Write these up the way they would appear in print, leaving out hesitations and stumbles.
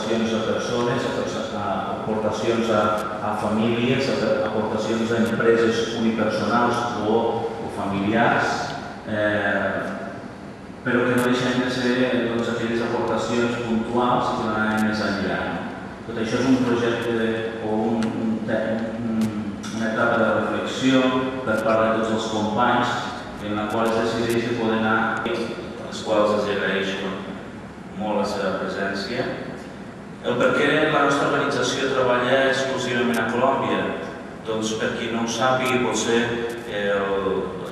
aportacions a persones, aportacions a famílies, aportacions a empreses unipersonals o familiars, però que no deixen de ser aquelles aportacions puntuals que van anar més enllà. Tot això és un projecte o una etapa de reflexió per part de tots els companys en la qual es decideix de poder anar, als quals els agraeixo molt la seva presència. El per què la nostra organització treballa exclusivament a Colòmbia? Doncs per qui no ho sàpiga, potser el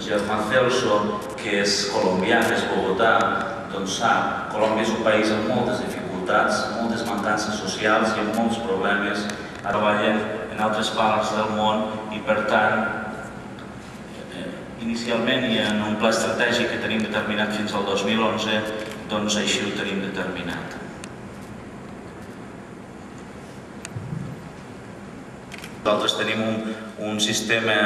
germà Celso, que és colombià, que és Bogotà, doncs sap, Colòmbia és un país amb moltes dificultats, moltes mancances socials i amb molts problemes. Treballen en altres parts del món i, per tant, inicialment i en un pla estratègic que tenim determinat fins al 2011, doncs així ho tenim determinat. Nosaltres tenim un sistema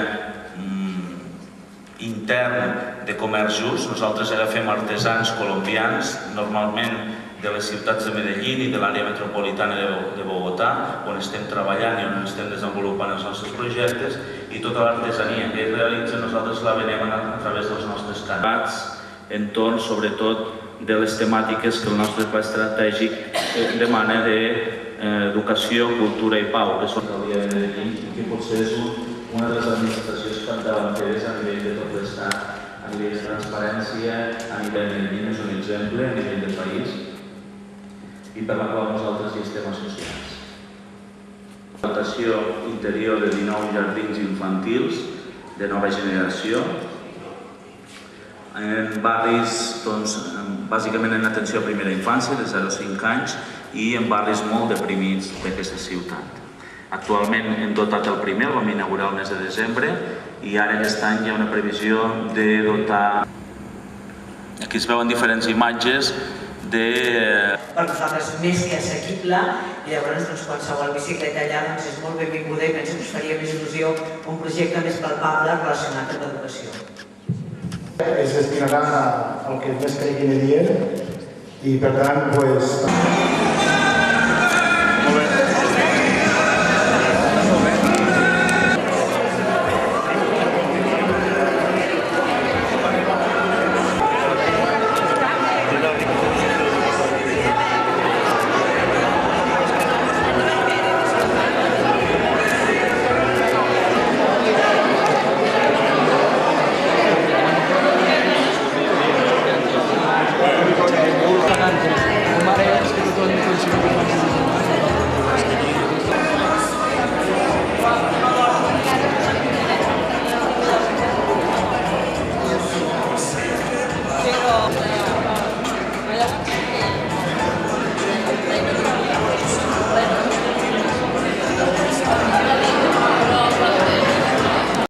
intern de comerç just. Nosaltres agafem artesans colombians, normalment de les ciutats de Medellín i de l'àrea metropolitana de Bogotà, on estem treballant i on estem desenvolupant els nostres projectes, i tota l'artesania que ells realitzen nosaltres la venem a través dels nostres canals, entorn sobretot de les temàtiques que el nostre pla estratègic demana d'educació, cultura i pau, que són el dia de Medellín i que potser és una de les administracions capdavanteres a nivell de tot l'Estat, a nivell de transparència, a nivell de Medellín és un exemple, a nivell de país, i per la qual nosaltres hi estem associats. La dotació interior de 19 jardins infantils de nova generació, en barris, bàsicament en atenció a primera infància, de 0 a 5 anys, i en barris molt deprimits d'aquesta ciutat. Actualment hem dotat el primer, el vam inaugurar el mes de desembre, i ara aquest any hi ha una previsió de dotar... Aquí es veuen diferents imatges per nosaltres més que assequible, i llavors qualsevol bicicleta allà és molt benvinguda i penso que ens faria més il·lusió un projecte més palpable relacionat amb l'educació. Es destinaran al que més creguin adient i per tant